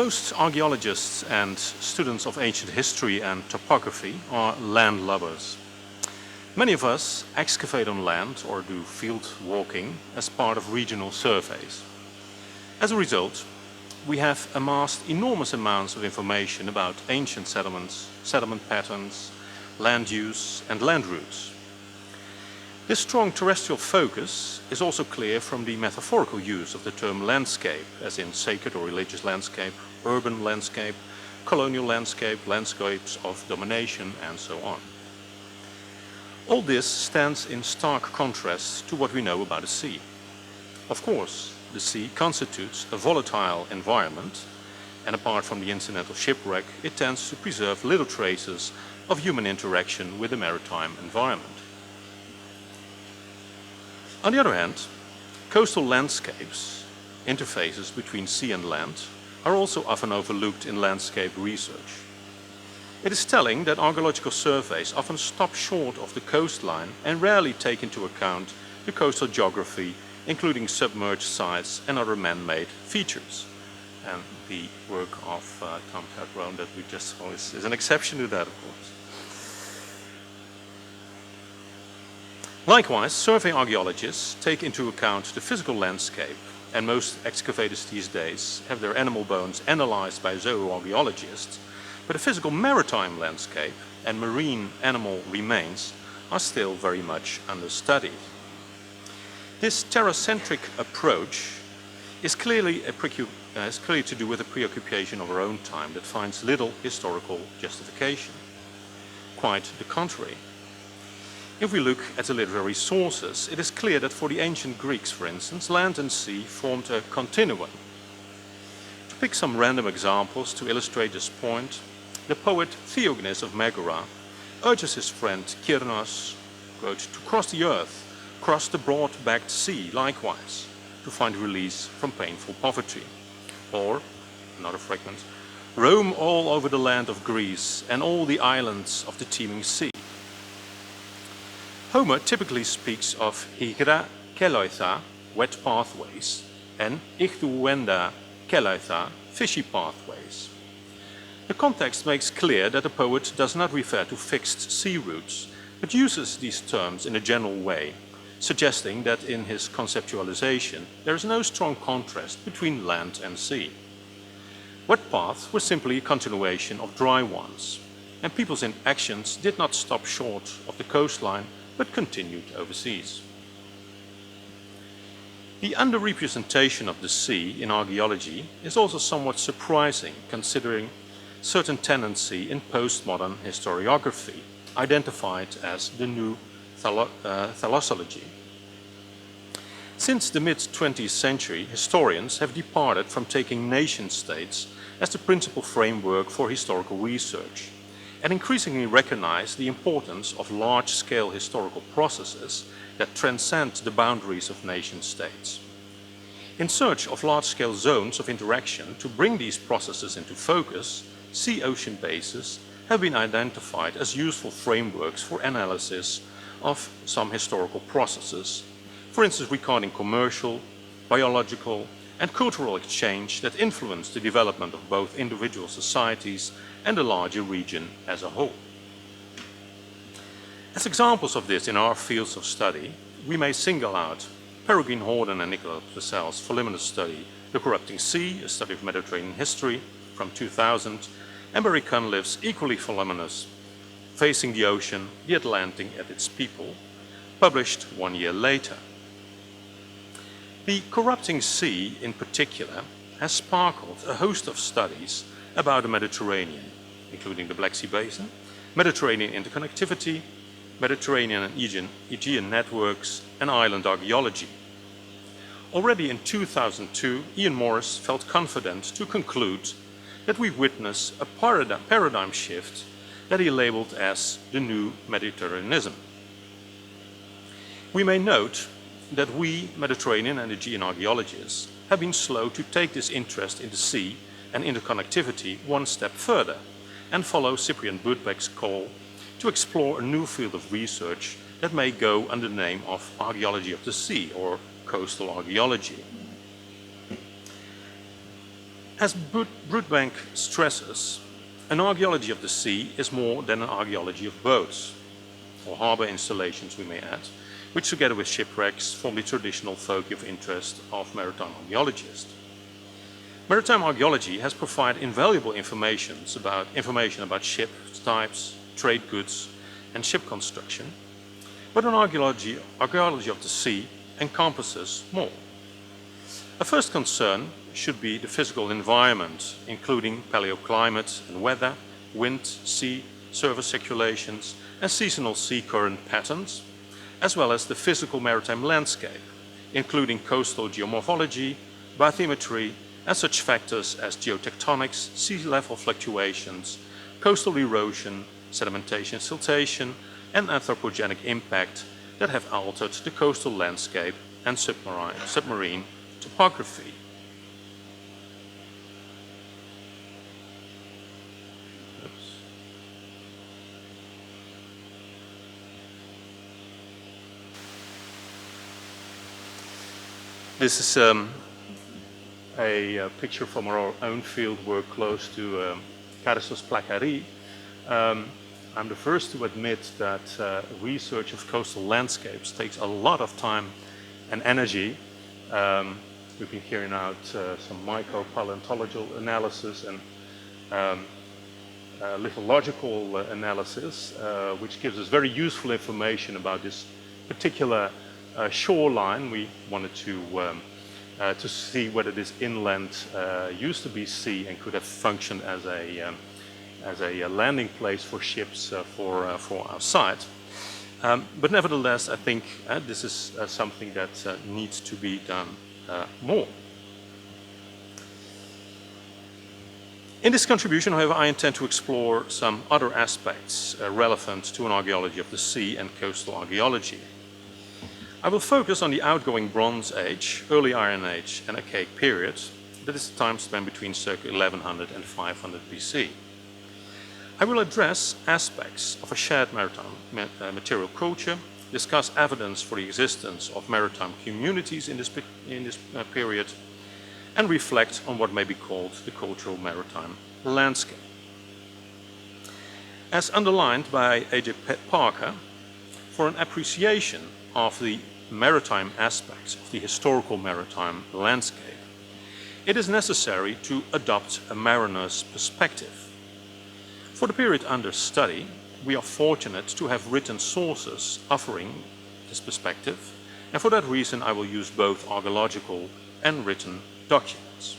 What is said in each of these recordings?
Most archaeologists and students of ancient history and topography are landlubbers. Many of us excavate on land or do field walking as part of regional surveys. As a result, we have amassed enormous amounts of information about ancient settlements, settlement patterns, land use and land routes. This strong terrestrial focus is also clear from the metaphorical use of the term landscape, as in sacred or religious landscape, urban landscape, colonial landscape, landscapes of domination, and so on. All this stands in stark contrast to what we know about the sea. Of course, the sea constitutes a volatile environment, and apart from the incidental shipwreck, it tends to preserve little traces of human interaction with the maritime environment. On the other hand, coastal landscapes, interfaces between sea and land, are also often overlooked in landscape research. It is telling that archaeological surveys often stop short of the coastline and rarely take into account the coastal geography, including submerged sites and other man-made features. And the work of Tom Cadre that we just saw is an exception to that, of course. Likewise, survey archaeologists take into account the physical landscape, and most excavators these days have their animal bones analyzed by zooarchaeologists, but the physical maritime landscape and marine animal remains are still very much under study. This terracentric approach is clearly to do with a preoccupation of our own time that finds little historical justification. Quite the contrary. If we look at the literary sources, it is clear that for the ancient Greeks, for instance, land and sea formed a continuum. To pick some random examples to illustrate this point, the poet Theognis of Megara urges his friend Kyrnos, quote, to cross the earth, cross the broad-backed sea likewise, to find release from painful poverty. Or, another fragment, roam all over the land of Greece and all the islands of the teeming sea. Homer typically speaks of hygra keleitha, wet pathways, and ichthuenda keleitha, fishy pathways. The context makes clear that the poet does not refer to fixed sea routes, but uses these terms in a general way, suggesting that in his conceptualization there is no strong contrast between land and sea. Wet paths were simply a continuation of dry ones, and people's actions did not stop short of the coastline but continued overseas. The underrepresentation of the sea in archaeology is also somewhat surprising, considering certain tendency in postmodern historiography, identified as the new thalassology. Since the mid-20th century, historians have departed from taking nation-states as the principal framework for historical research, and increasingly recognize the importance of large-scale historical processes that transcend the boundaries of nation-states. In search of large-scale zones of interaction to bring these processes into focus, sea-ocean bases have been identified as useful frameworks for analysis of some historical processes, for instance recording commercial, biological, and cultural exchange that influence the development of both individual societies and the larger region as a whole. As examples of this in our fields of study, we may single out Peregrine Horden and Nicolas Purcell's voluminous study, The Corrupting Sea, a study of Mediterranean history from 2000, and Barry Cunliffe's equally voluminous Facing the Ocean, the Atlantic and its People, published 1 year later. The Corrupting Sea, in particular, has sparkled a host of studies about the Mediterranean, including the Black Sea Basin, Mediterranean interconnectivity, Mediterranean and Aegean networks, and island archaeology. Already in 2002, Ian Morris felt confident to conclude that we witness a paradigm shift that he labeled as the new Mediterraneanism. We may note that we, Mediterranean and Aegean archaeologists, have been slow to take this interest in the sea and interconnectivity one step further and follow Cyprian Budbeck's call to explore a new field of research that may go under the name of archaeology of the sea or coastal archaeology. As Broodbank stresses, an archaeology of the sea is more than an archaeology of boats, or harbour installations we may add, which together with shipwrecks form the traditional focus of interest of maritime archaeologists. Maritime archaeology has provided invaluable information about ship types, trade goods and ship construction, but an archaeology of the sea encompasses more. A first concern should be the physical environment, including paleoclimate and weather, wind, sea, surface circulations and seasonal sea current patterns, as well as the physical maritime landscape, including coastal geomorphology, bathymetry and such factors as geotectonics, sea level fluctuations, coastal erosion, sedimentation, siltation and anthropogenic impact that have altered the coastal landscape and submarine topography. This is a picture from our own field work close to Cadre's Plaquerie. I'm the first to admit that research of coastal landscapes takes a lot of time and energy. We've been carrying out some micropaleontological analysis and lithological analysis, which gives us very useful information about this particular shoreline. We wanted to see whether this inland used to be sea and could have functioned as a landing place for ships for our site. But nevertheless, I think this is something that needs to be done more. In this contribution, however, I intend to explore some other aspects relevant to an archaeology of the sea and coastal archaeology. I will focus on the Outgoing Bronze Age, Early Iron Age and Archaic period, that is the time span between circa 1100 and 500 BC. I will address aspects of a shared maritime material culture, discuss evidence for the existence of maritime communities in this period, and reflect on what may be called the cultural maritime landscape. As underlined by A.J. Parker, for an appreciation of the maritime aspects of the historical maritime landscape, it is necessary to adopt a mariner's perspective. For the period under study, we are fortunate to have written sources offering this perspective, and for that reason I will use both archaeological and written documents.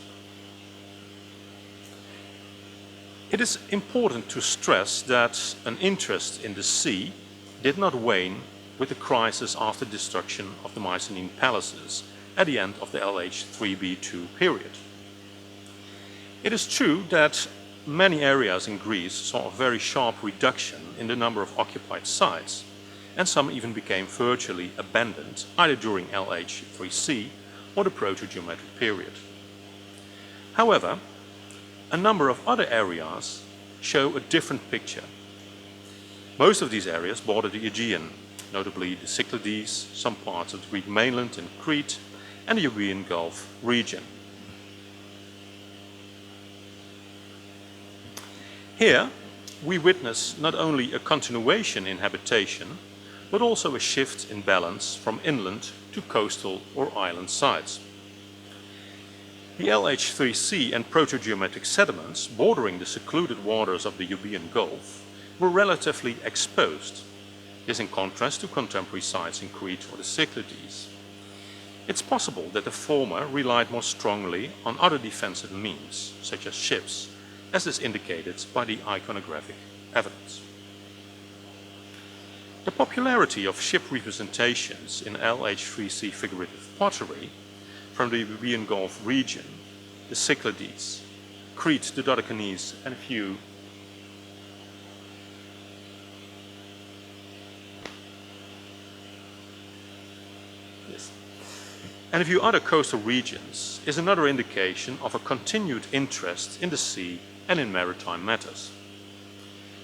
It is important to stress that an interest in the sea did not wane with the crisis after destruction of the Mycenaean palaces at the end of the LH 3b2 period. It is true that many areas in Greece saw a very sharp reduction in the number of occupied sites, and some even became virtually abandoned either during LH 3c or the Proto-Geometric period. However, a number of other areas show a different picture. Most of these areas border the Aegean, notably the Cyclades, some parts of the Greek mainland and Crete, and the Euboean Gulf region. Here, we witness not only a continuation in habitation, but also a shift in balance from inland to coastal or island sites. The LH3C and proto-geometric sediments bordering the secluded waters of the Euboean Gulf were relatively exposed. This in contrast to contemporary sites in Crete or the Cyclades. It's possible that the former relied more strongly on other defensive means, such as ships, as is indicated by the iconographic evidence. The popularity of ship representations in LH3C figurative pottery from the Euboean Gulf region, the Cyclades, Crete, the Dodecanese, and a few other coastal regions is another indication of a continued interest in the sea and in maritime matters.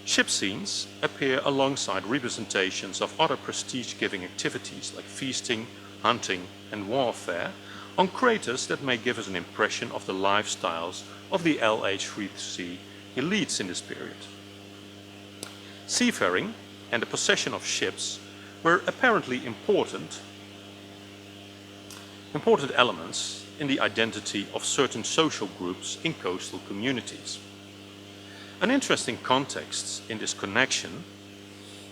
Ship scenes appear alongside representations of other prestige-giving activities like feasting, hunting and warfare, on craters that may give us an impression of the lifestyles of the LH3C elites in this period. Seafaring and the possession of ships were apparently important elements in the identity of certain social groups in coastal communities. An interesting context in this connection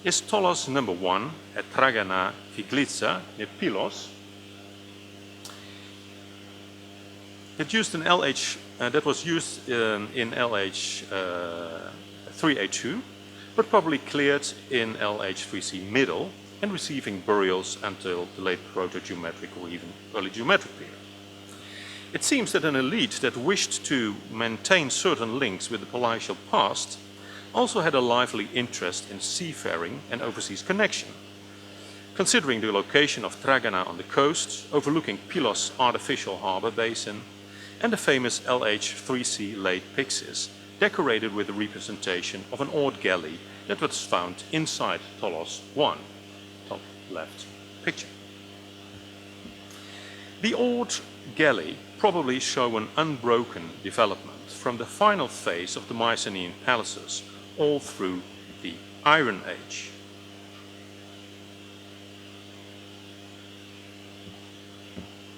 is Tolos number 1 at Tragana Viglitsa near Pylos, that was used in LH 3A2, but probably cleared in LH3C middle and receiving burials until the late proto-geometric or even early geometric period. It seems that an elite that wished to maintain certain links with the palatial past also had a lively interest in seafaring and overseas connection. Considering the location of Tragana on the coast, overlooking Pylos' artificial harbour basin, and the famous LH3C late pyxis, decorated with a representation of an oared galley that was found inside Tolos 1, top left picture. The oared galley probably show an unbroken development from the final phase of the Mycenaean palaces all through the Iron Age.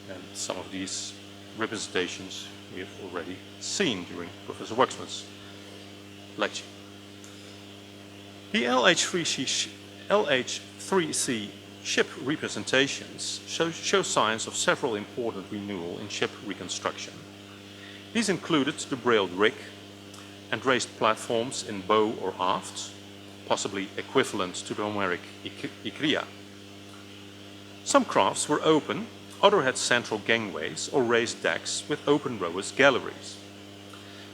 And some of these representations we have already seen during Professor Waxman's lecture. The LH3C ship representations show signs of several important renewal in ship reconstruction. These included the brailed rig and raised platforms in bow or aft, possibly equivalent to the Homeric Ikria. Some crafts were open, others had central gangways or raised decks with open rowers' galleries.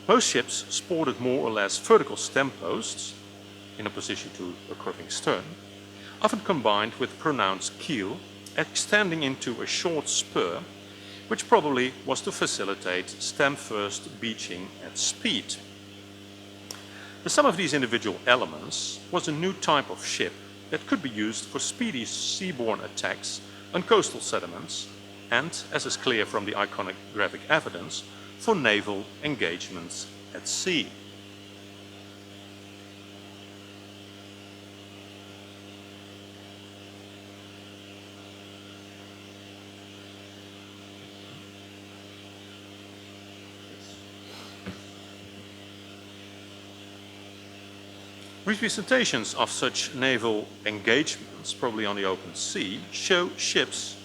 Most ships sported more or less vertical stem posts, in opposition to a curving stern, often combined with pronounced keel extending into a short spur, which probably was to facilitate stem-first beaching at speed. The sum of these individual elements was a new type of ship that could be used for speedy seaborne attacks on coastal sediments and, as is clear from the iconographic evidence, for naval engagements at sea. Representations of such naval engagements, probably on the open sea, show ships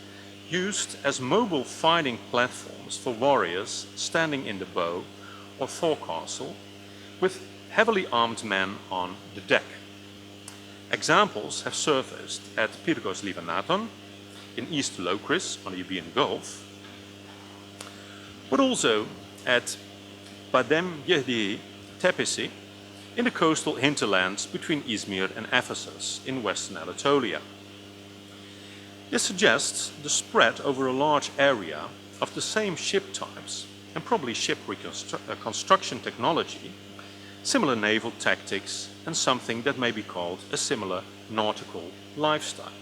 used as mobile fighting platforms for warriors standing in the bow or forecastle with heavily armed men on the deck. Examples have surfaced at Pyrgos Livanaton, in East Locris on the Aegean Gulf, but also at Badem Yehdi Tepesi in the coastal hinterlands between Izmir and Ephesus in western Anatolia. This suggests the spread over a large area of the same ship types and probably ship construction technology, similar naval tactics, and something that may be called a similar nautical lifestyle.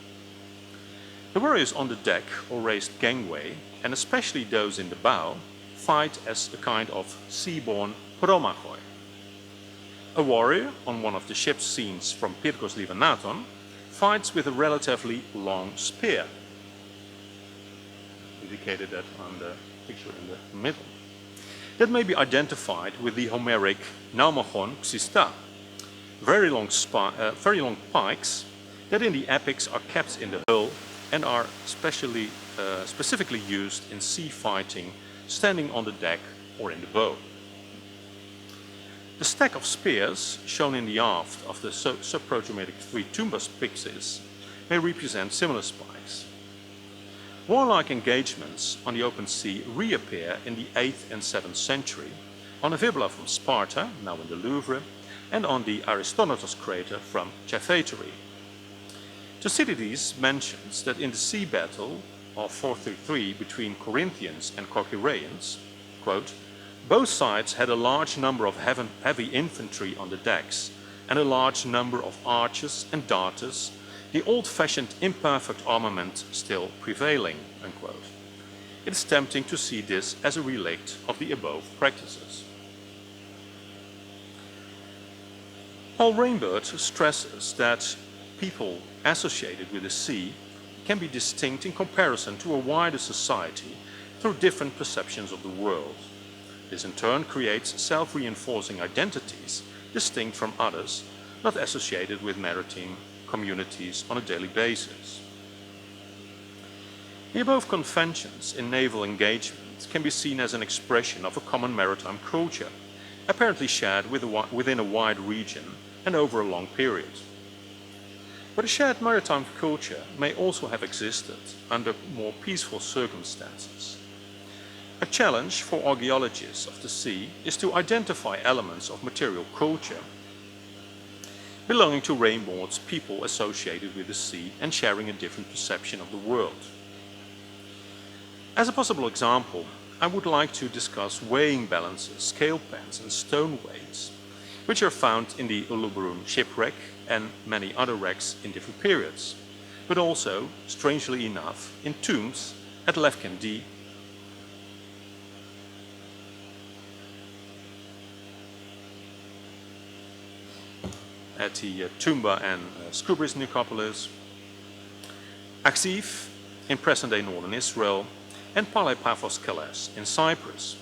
The warriors on the deck or raised gangway, and especially those in the bow, fight as a kind of seaborne promachoi. A warrior on one of the ship's scenes from Pyrgos Livanaton fights with a relatively long spear. Indicated that on the picture in the middle. That may be identified with the Homeric naumachon xista, very long pikes that in the epics are kept in the hull and are specifically used in sea fighting, standing on the deck or in the bow. The stack of spears shown in the aft of the subprotometric 3 tumbas pyxis may represent similar spikes. Warlike engagements on the open sea reappear in the 8th and 7th century on a vibula from Sparta, now in the Louvre, and on the Aristonatos crater from Chafeteri. Thucydides mentions that in the sea battle of 433 between Corinthians and Corcyraeans, quote, both sides had a large number of heavy infantry on the decks and a large number of archers and darters, the old-fashioned imperfect armament still prevailing, unquote. it is tempting to see this as a relict of the above practices. Paul Crielaard stresses that people associated with the sea can be distinct in comparison to a wider society through different perceptions of the world. This in turn creates self-reinforcing identities distinct from others not associated with maritime communities on a daily basis. The above conventions in naval engagement can be seen as an expression of a common maritime culture, apparently shared within a wide region and over a long period. But a shared maritime culture may also have existed under more peaceful circumstances. A challenge for archaeologists of the sea is to identify elements of material culture belonging to Crielaard's people associated with the sea and sharing a different perception of the world. As a possible example, I would like to discuss weighing balances, scale pans and stone weights, which are found in the Ulubburun shipwreck and many other wrecks in different periods, but also, strangely enough, in tombs at Lefkende, at the Tumba and Skubris necropolis, Aksif in present-day northern Israel, and Paphos Keles in Cyprus,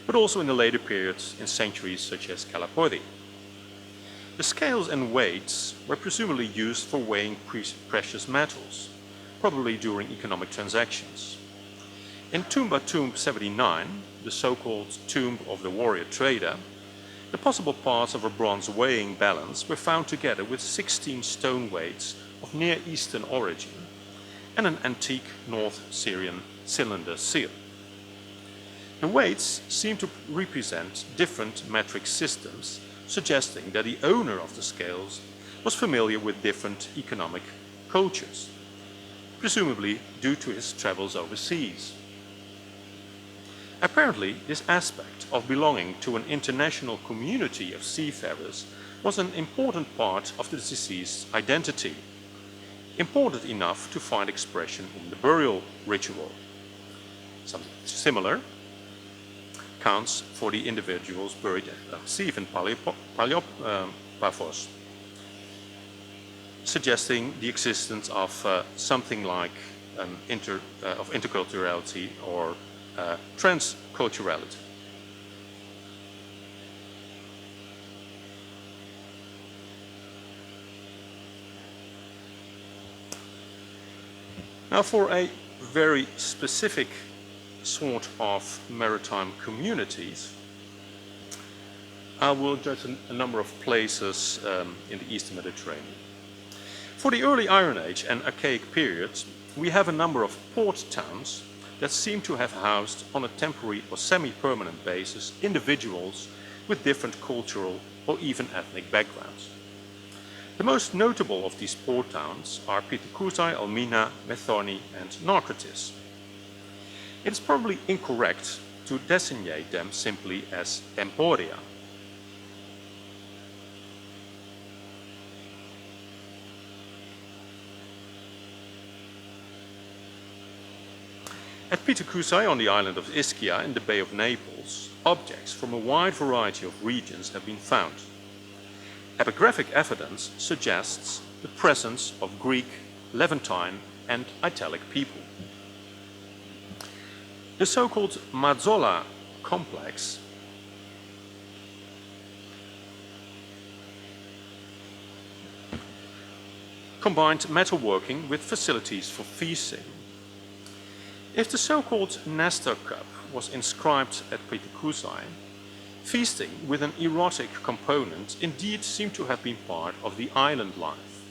but also in the later periods in sanctuaries such as Kalapodi. The scales and weights were presumably used for weighing precious metals, probably during economic transactions. In Tumba Tomb 79, the so-called Tomb of the Warrior Trader, the possible parts of a bronze weighing balance were found together with 16 stone weights of Near Eastern origin and an antique North Syrian cylinder seal. The weights seem to represent different metric systems, suggesting that the owner of the scales was familiar with different economic cultures, presumably due to his travels overseas. Apparently, this aspect of belonging to an international community of seafarers was an important part of the deceased's identity, important enough to find expression in the burial ritual. Something similar counts for the individuals buried at Aksif and Paphos, suggesting the existence of something like of interculturality or transculturality. Now, for a very specific sort of maritime communities, I will address a number of places in the Eastern Mediterranean. For the early Iron Age and Archaic periods, we have a number of port towns that seem to have housed on a temporary or semi-permanent basis individuals with different cultural or even ethnic backgrounds. The most notable of these port towns are Pithecusae, Elmina, Methoni and Narcotis. It is probably incorrect to designate them simply as emporia. At Pithecusae on the island of Ischia in the Bay of Naples, objects from a wide variety of regions have been found. Epigraphic evidence suggests the presence of Greek, Levantine and Italic people. The so-called Mazzola complex combined metalworking with facilities for feasting. If the so-called Nestor cup was inscribed at Pithecusae, feasting with an erotic component indeed seemed to have been part of the island life.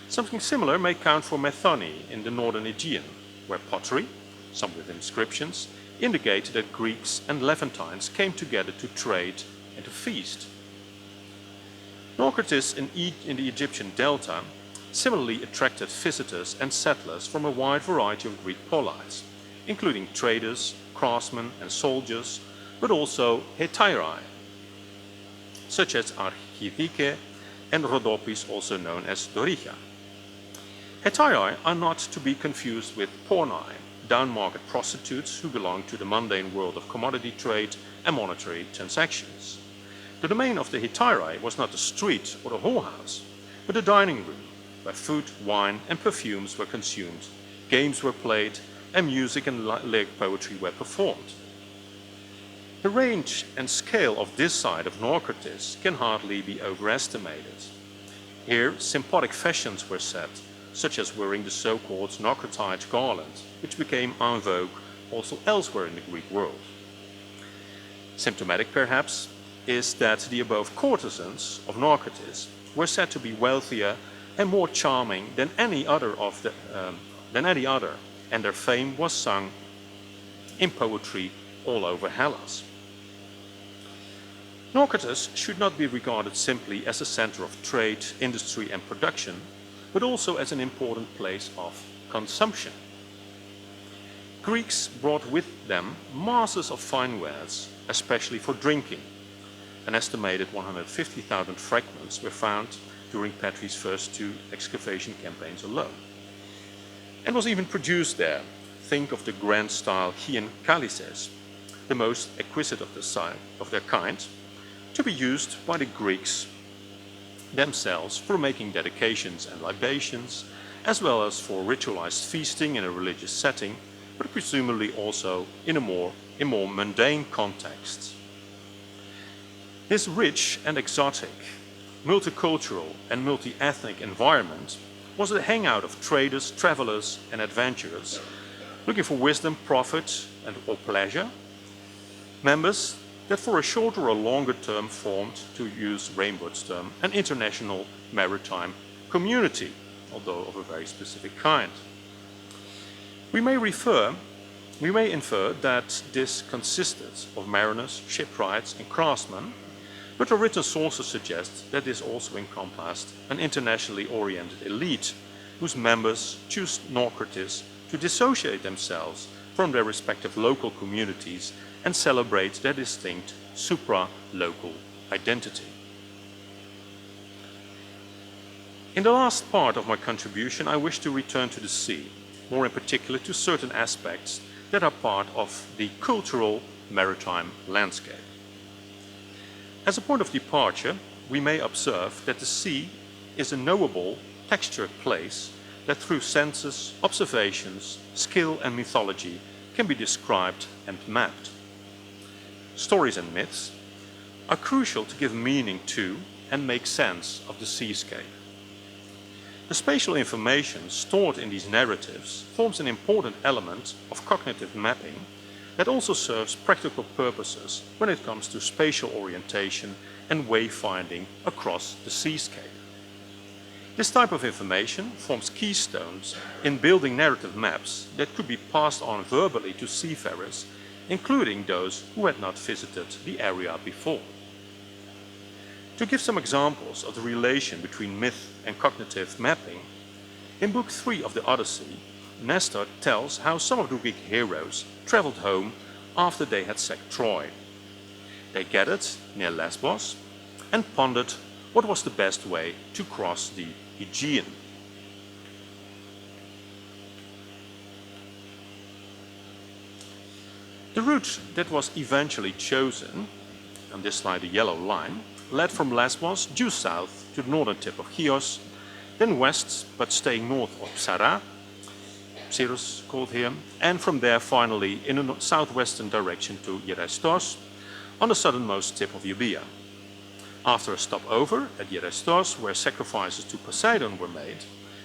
Something similar may count for Methoni in the northern Aegean, where pottery, some with inscriptions, indicate that Greeks and Levantines came together to trade and to feast. Narcotis in the Egyptian delta similarly attracted visitors and settlers from a wide variety of Greek polites, including traders, craftsmen and soldiers, but also hetairai, such as Archithike and Rhodopis, also known as Doricha. Hetairai are not to be confused with pornai, down-market prostitutes who belonged to the mundane world of commodity trade and monetary transactions. The domain of the hetairai was not the street or the whorehouse, but the dining room, where food, wine and perfumes were consumed, games were played, and music and lyric poetry were performed. The range and scale of this side of Naucratis can hardly be overestimated. Here, symbolic fashions were set, such as wearing the so-called Naucratide garland, which became en vogue also elsewhere in the Greek world. Symptomatic, perhaps, is that the above courtesans of Naucratis were said to be wealthier and more charming than any other, and their fame was sung in poetry all over Hellas. Naucratis should not be regarded simply as a center of trade, industry and production, but also as an important place of consumption. Greeks brought with them masses of fine wares, especially for drinking. An estimated 150,000 fragments were found during Petri's first 2 excavation campaigns alone, and was even produced there. Think of the grand style Aegean calices, the most exquisite of their kind, to be used by the Greeks themselves for making dedications and libations, as well as for ritualized feasting in a religious setting, but presumably also in more mundane contexts. This rich and exotic, multicultural and multi-ethnic environment was the hangout of traders, travelers and adventurers looking for wisdom, profit or pleasure, members that for a shorter or longer term formed, to use Rainboard's term, an international maritime community, although of a very specific kind. We may infer that this consisted of mariners, shipwrights and craftsmen, but our written sources suggest that this also encompassed an internationally oriented elite whose members chose Naucratis to dissociate themselves from their respective local communities and celebrate their distinct supra-local identity. In the last part of my contribution, I wish to return to the sea, more in particular to certain aspects that are part of the cultural maritime landscape. As a point of departure, we may observe that the sea is a knowable, textured place that through senses, observations, skill and mythology can be described and mapped. Stories and myths are crucial to give meaning to and make sense of the seascape. The spatial information stored in these narratives forms an important element of cognitive mapping that also serves practical purposes when it comes to spatial orientation and wayfinding across the seascape. This type of information forms keystones in building narrative maps that could be passed on verbally to seafarers, including those who had not visited the area before. To give some examples of the relation between myth and cognitive mapping, in Book 3 of the Odyssey, Nestor tells how some of the Greek heroes traveled home after they had sacked Troy. They gathered near Lesbos and pondered what was the best way to cross the Aegean. The route that was eventually chosen, on this slide the yellow line, led from Lesbos due south to the northern tip of Chios, then west but staying north of Psirros called here, and from there finally in a southwestern direction to Gerestos on the southernmost tip of Euboea. After a stopover at Gerestos, where sacrifices to Poseidon were made,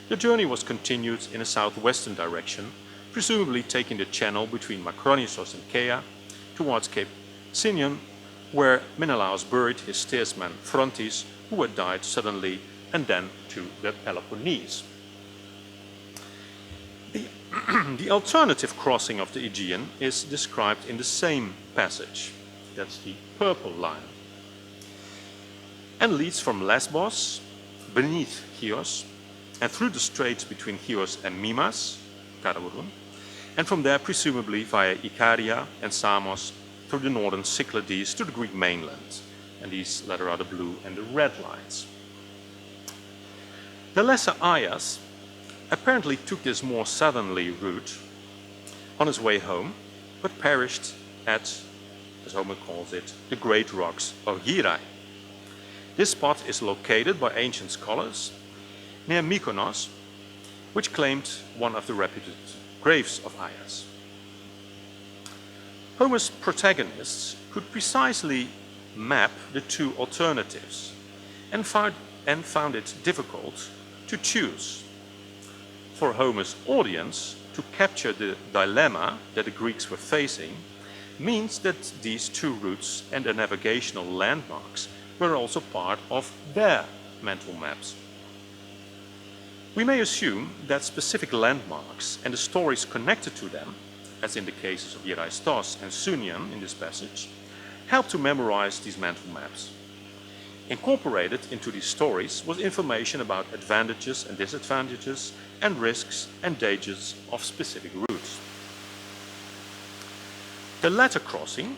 the journey was continued in a southwestern direction, presumably taking the channel between Macronisos and Chaea towards Cape Sinion, where Menelaus buried his steersman Phrontis, who had died suddenly, and then to the Peloponnese. The alternative crossing of the Aegean is described in the same passage, that's the purple line, and leads from Lesbos, beneath Chios, and through the straits between Chios and Mimas, Karaburun, and from there presumably via Icaria and Samos through the northern Cyclades to the Greek mainland, and these latter are the blue and the red lines. The Lesser Ayas apparently took this more southerly route, on his way home, but perished at, as Homer calls it, the Great Rocks of Vrije. This spot is located by ancient scholars near Mykonos, which claimed one of the reputed graves of Aias. Homer's protagonists could precisely map the two alternatives and found it difficult to choose. For Homer's audience, to capture the dilemma that the Greeks were facing means that these two routes and their navigational landmarks were also part of their mental maps. We may assume that specific landmarks and the stories connected to them, as in the cases of Eurystos and Sunium in this passage, help to memorize these mental maps. Incorporated into these stories was information about advantages and disadvantages and risks and dangers of specific routes. The latter crossing,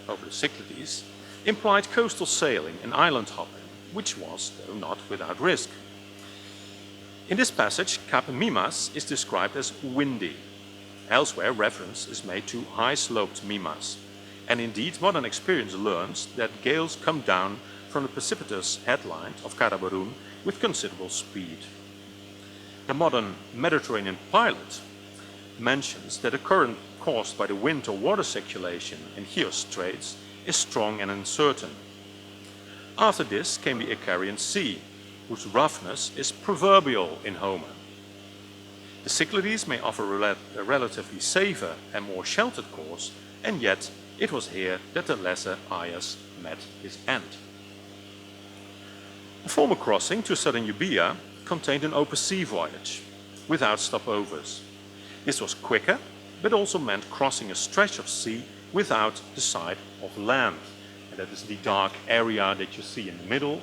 over the Cyclades, implied coastal sailing and island hopping, which was, though not without risk. In this passage, Cape Mimas is described as windy. Elsewhere, reference is made to high-sloped Mimas. And indeed, modern experience learns that gales come down from the precipitous headland of Karabarun with considerable speed. The modern Mediterranean pilot mentions that the current caused by the wind or water circulation in Chios Straits is strong and uncertain. After this came the Icarian Sea, whose roughness is proverbial in Homer. The Cyclades may offer a relatively safer and more sheltered course, and yet it was here that the lesser Aias met his end. The former crossing to southern Euboea contained an open sea voyage, without stopovers. This was quicker, but also meant crossing a stretch of sea without the sight of land. And that is the dark area that you see in the middle,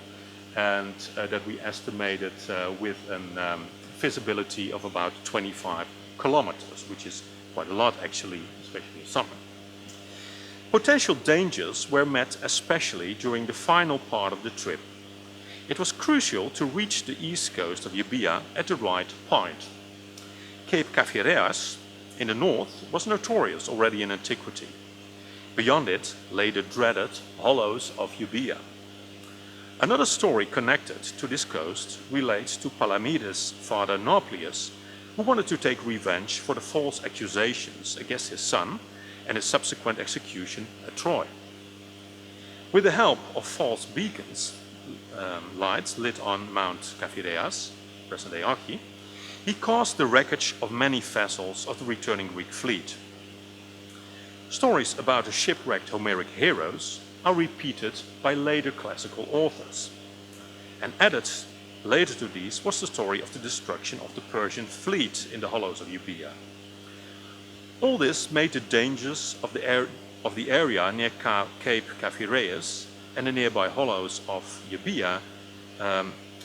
and that we estimated with a visibility of about 25 kilometers, which is quite a lot actually, especially in summer. Potential dangers were met especially during the final part of the trip. It was crucial to reach the east coast of Euboea at the right point. Cape Caphireas in the north was notorious already in antiquity. Beyond it lay the dreaded hollows of Euboea. Another story connected to this coast relates to Palamedes' father Nauplius, who wanted to take revenge for the false accusations against his son and his subsequent execution at Troy. With the help of false beacons, lights lit on Mount Caphireas, present-day Archi, he caused the wreckage of many vessels of the returning Greek fleet. Stories about the shipwrecked Homeric heroes are repeated by later classical authors. And added later to these was the story of the destruction of the Persian fleet in the hollows of Euboea. All this made the dangers of the area near Cape Caphireas and the nearby hollows of Euboea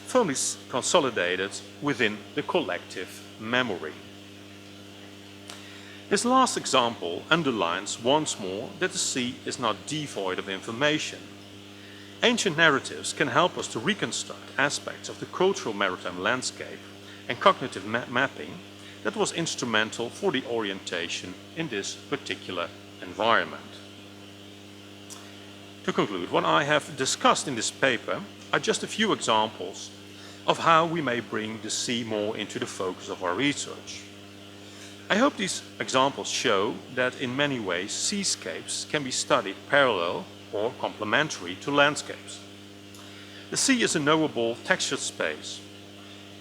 firmly consolidated within the collective memory. This last example underlines once more that the sea is not devoid of information. Ancient narratives can help us to reconstruct aspects of the cultural maritime landscape and cognitive mapping that was instrumental for the orientation in this particular environment. To conclude, what I have discussed in this paper are just a few examples of how we may bring the sea more into the focus of our research. I hope these examples show that in many ways seascapes can be studied parallel or complementary to landscapes. The sea is a knowable textured space.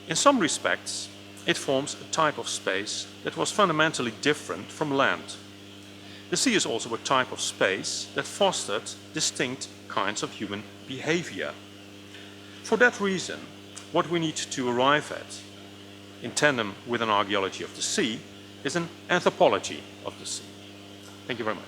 In some respects, it forms a type of space that was fundamentally different from land. The sea is also a type of space that fostered distinct kinds of human behavior. For that reason, what we need to arrive at, in tandem with an archaeology of the sea, is an anthropology of the sea. Thank you very much.